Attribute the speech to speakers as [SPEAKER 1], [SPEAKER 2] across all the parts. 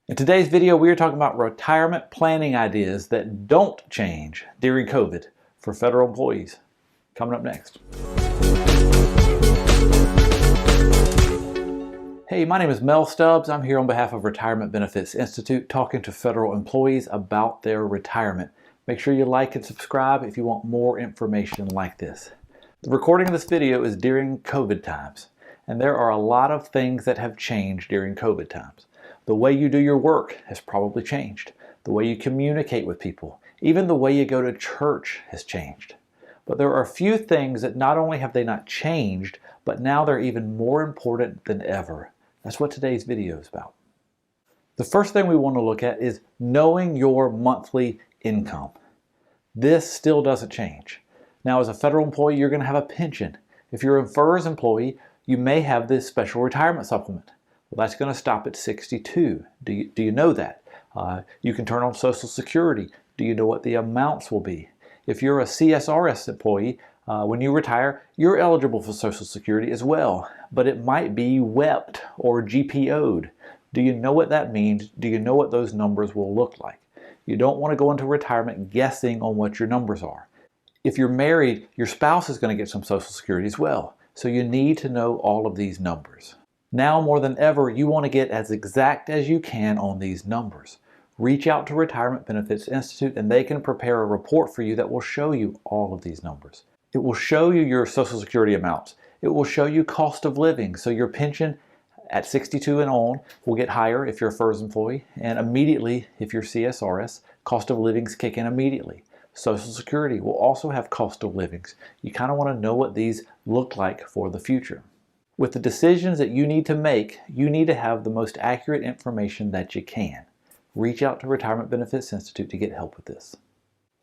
[SPEAKER 1] In today's video, we are talking about retirement planning ideas that don't change during COVID for federal employees. Coming up next. Hey, my name is Mel Stubbs. I'm here on behalf of Retirement Benefits Institute talking to federal employees about their retirement. Make sure you like and subscribe if you want more information like this. The recording of this video is during COVID times, and there are a lot of things that have changed during COVID times. The way you do your work has probably changed. The way you communicate with people, even the way you go to church has changed. But there are a few things that not only have they not changed, but now they're even more important than ever. That's what today's video is about. The first thing we want to look at is knowing your monthly income. This still doesn't change. Now, as a federal employee, you're going to have a pension. If you're a FERS employee, you may have this special retirement supplement. Well, that's going to stop at 62. Do you know that? You can turn on Social Security. Do you know what the amounts will be? If you're a CSRS employee, when you retire, you're eligible for Social Security as well, but it might be WEP'd or GPO'd. Do you know what that means? Do you know what those numbers will look like? You don't want to go into retirement guessing on what your numbers are. If you're married, your spouse is going to get some Social Security as well, so you need to know all of these numbers. Now more than ever, you want to get as exact as you can on these numbers. Reach out to Retirement Benefits Institute and they can prepare a report for you that will show you all of these numbers. It will show you your Social Security amounts. It will show you cost of living. So your pension at 62 and on will get higher if you're a FERS employee, and immediately if you're CSRS, cost of livings kick in immediately. Social Security will also have cost of livings. You kind of want to know what these look like for the future. With the decisions that you need to make, you need to have the most accurate information that you can. Reach out to Retirement Benefits Institute to get help with this.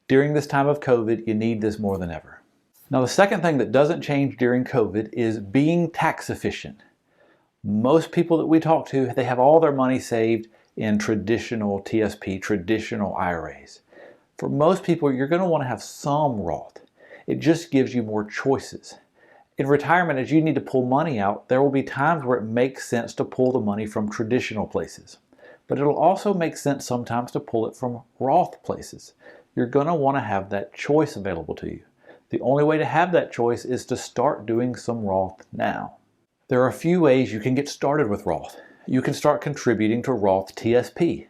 [SPEAKER 1] During this time of COVID, you need this more than ever. Now, the second thing that doesn't change during COVID is being tax efficient. Most people that we talk to, they have all their money saved in traditional TSP, traditional IRAs. For most people, you're going to want to have some Roth. It just gives you more choices. In retirement, as you need to pull money out, there will be times where it makes sense to pull the money from traditional places. But it'll also make sense sometimes to pull it from Roth places. You're going to want to have that choice available to you. The only way to have that choice is to start doing some Roth now. There are a few ways you can get started with Roth. You can start contributing to Roth TSP.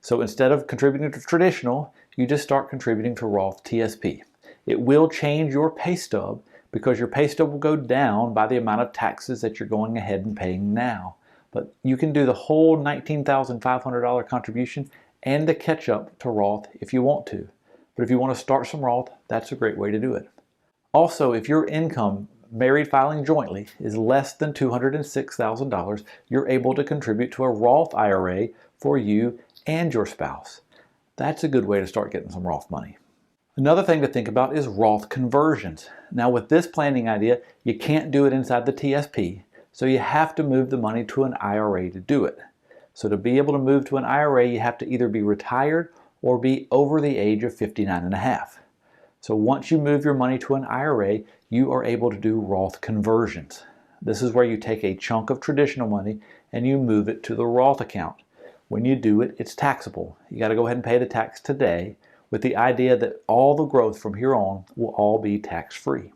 [SPEAKER 1] So instead of contributing to traditional, you just start contributing to Roth TSP. It will change your pay stub because your pay stub will go down by the amount of taxes that you're going ahead and paying now. But you can do the whole $19,500 contribution and the catch up to Roth if you want to. But if you want to start some Roth, that's a great way to do it. Also, if your income, married filing jointly, is less than $206,000, you're able to contribute to a Roth IRA for you and your spouse. That's a good way to start getting some Roth money. Another thing to think about is Roth conversions. Now with this planning idea, you can't do it inside the TSP, so you have to move the money to an IRA to do it. So to be able to move to an IRA, you have to either be retired or be over the age of 59 and a half. So once you move your money to an IRA, you are able to do Roth conversions. This is where you take a chunk of traditional money and you move it to the Roth account. When you do it, it's taxable. You got to go ahead and pay the tax today, with the idea that all the growth from here on will all be tax-free.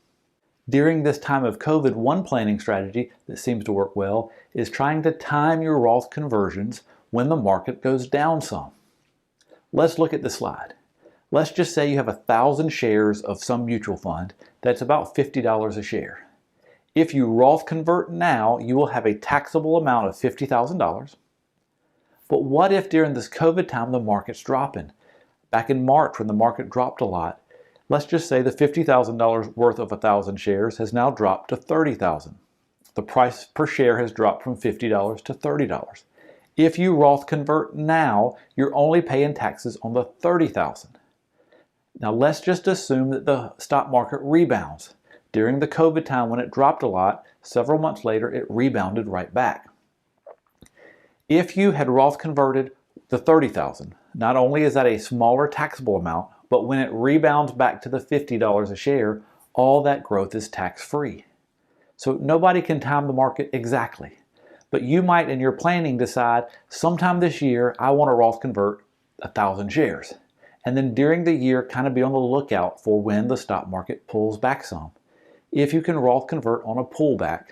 [SPEAKER 1] During this time of COVID, one planning strategy that seems to work well is trying to time your Roth conversions when the market goes down some. Let's look at the slide. Let's just say you have 1,000 shares of some mutual fund that's about $50 a share. If you Roth convert now, you will have a taxable amount of $50,000. But what if during this COVID time the market's dropping? Back in March when the market dropped a lot, let's just say the $50,000 worth of 1,000 shares has now dropped to $30,000. The price per share has dropped from $50 to $30. If you Roth convert now, you're only paying taxes on the $30,000. Now let's just assume that the stock market rebounds. During the COVID time when it dropped a lot, several months later it rebounded right back. If you had Roth converted the $30,000, not only is that a smaller taxable amount, but when it rebounds back to the $50 a share, all that growth is tax-free. So nobody can time the market exactly. But you might, in your planning, decide sometime this year, I want to Roth convert 1,000 shares. And then during the year, kind of be on the lookout for when the stock market pulls back some. If you can Roth convert on a pullback,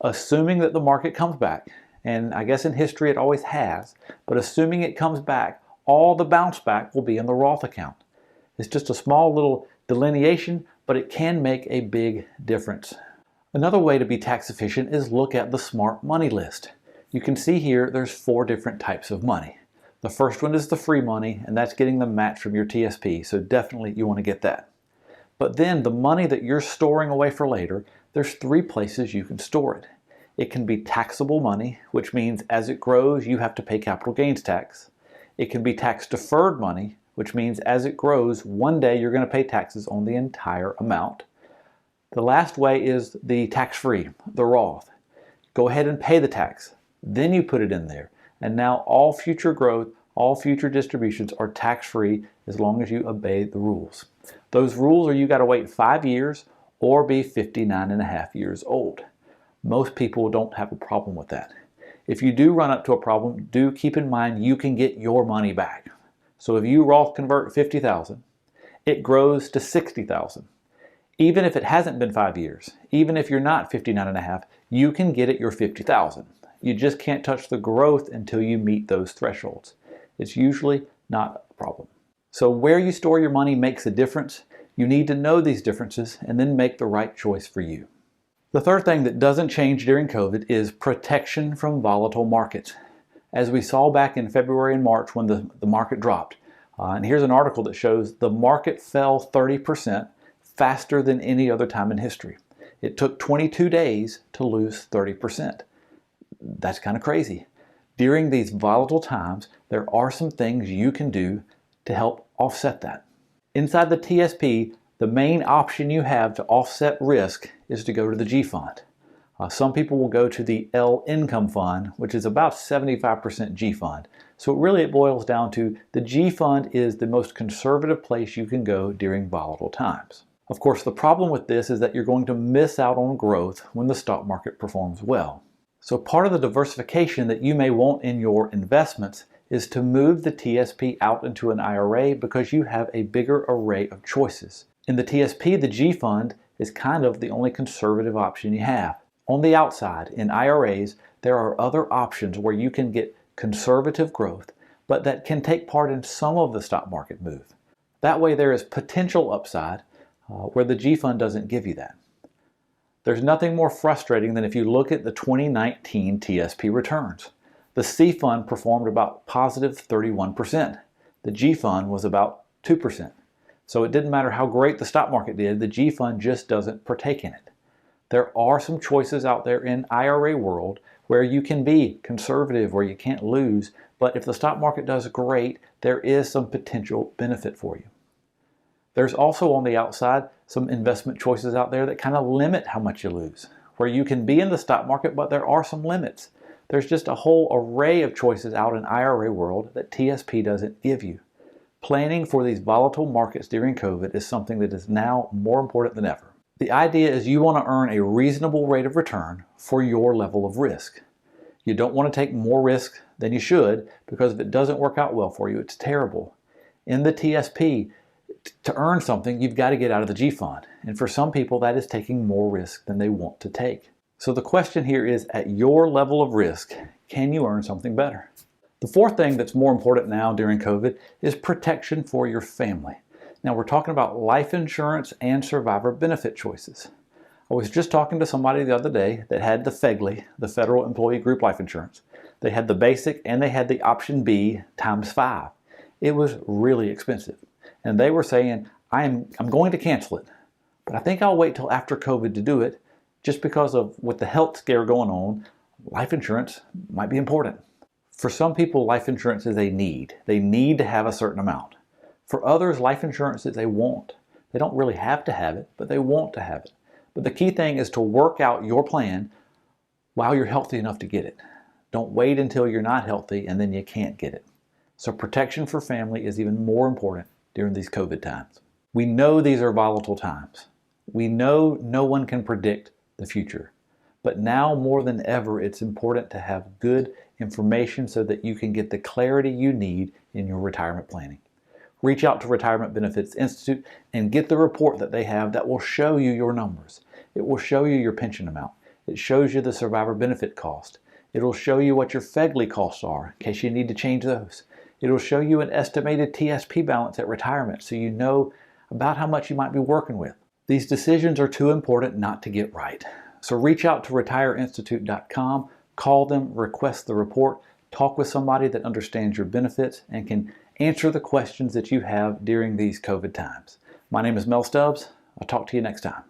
[SPEAKER 1] assuming that the market comes back, and I guess in history it always has, but assuming it comes back, all the bounce back will be in the Roth account. It's just a small little delineation, but it can make a big difference. Another way to be tax efficient is look at the smart money list. You can see here there's 4 different types of money. The first one is the free money, and that's getting the match from your TSP, so definitely you want to get that. But then the money that you're storing away for later, there's 3 places you can store it. It can be taxable money, which means as it grows you have to pay capital gains tax. It can be tax deferred money, which means as it grows, one day you're going to pay taxes on the entire amount. The last way is the tax-free, the Roth. Go ahead and pay the tax, then you put it in there. And now all future growth, all future distributions are tax-free as long as you obey the rules. Those rules are you got to wait 5 years or be 59.5 years old. Most people don't have a problem with that. If you do run up to a problem, do keep in mind you can get your money back. So if you Roth convert 50,000, it grows to 60,000. Even if it hasn't been 5 years, even if you're not 59.5, you can get at your 50,000. You just can't touch the growth until you meet those thresholds. It's usually not a problem. So where you store your money makes a difference. You need to know these differences and then make the right choice for you. The third thing that doesn't change during COVID is protection from volatile markets. As we saw back in February and March when the market dropped. And here's an article that shows the market fell 30% faster than any other time in history. It took 22 days to lose 30%. That's kind of crazy. During these volatile times, there are some things you can do to help offset that. Inside the TSP, the main option you have to offset risk is to go to the G fund. Some people will go to the L income fund, which is about 75% G fund. So really it boils down to the G fund is the most conservative place you can go during volatile times. Of course, the problem with this is that you're going to miss out on growth when the stock market performs well. So part of the diversification that you may want in your investments is to move the TSP out into an IRA because you have a bigger array of choices. In the TSP, the G fund is kind of the only conservative option you have. On the outside, in IRAs, there are other options where you can get conservative growth, but that can take part in some of the stock market move. That way there is potential upside where the G fund doesn't give you that. There's nothing more frustrating than if you look at the 2019 TSP returns. The C fund performed about positive 31%. The G fund was about 2%. So it didn't matter how great the stock market did, the G fund just doesn't partake in it. There are some choices out there in IRA world where you can be conservative, where you can't lose, but if the stock market does great, there is some potential benefit for you. There's also on the outside some investment choices out there that kind of limit how much you lose, where you can be in the stock market, but there are some limits. There's just a whole array of choices out in IRA world that TSP doesn't give you. Planning for these volatile markets during COVID is something that is now more important than ever. The idea is you want to earn a reasonable rate of return for your level of risk. You don't want to take more risk than you should because if it doesn't work out well for you, it's terrible. In the TSP, to earn something, you've got to get out of the G fund. And for some people, that is taking more risk than they want to take. So the question here is, at your level of risk, can you earn something better? The fourth thing that's more important now during COVID is protection for your family. Now we're talking about life insurance and survivor benefit choices. I was just talking to somebody the other day that had the FEGLI, the Federal Employee Group Life Insurance. They had the basic and they had the option B times 5. It was really expensive. And they were saying, I'm going to cancel it, but I think I'll wait till after COVID to do it just because of with the health scare going on, life insurance might be important. For some people, life insurance is a need. They need to have a certain amount. For others, life insurance is a want. They don't really have to have it, but they want to have it. But the key thing is to work out your plan while you're healthy enough to get it. Don't wait until you're not healthy and then you can't get it. So protection for family is even more important during these COVID times. We know these are volatile times. We know no one can predict the future. But now more than ever, it's important to have good information so that you can get the clarity you need in your retirement planning. Reach out to Retirement Benefits Institute and get the report that they have that will show you your numbers. It will show you your pension amount. It shows you the survivor benefit cost. It'll show you what your FEGLI costs are in case you need to change those. It'll show you an estimated TSP balance at retirement so you know about how much you might be working with. These decisions are too important not to get right. So reach out to retireinstitute.com, call them, request the report, talk with somebody that understands your benefits and can answer the questions that you have during these COVID times. My name is Mel Stubbs. I'll talk to you next time.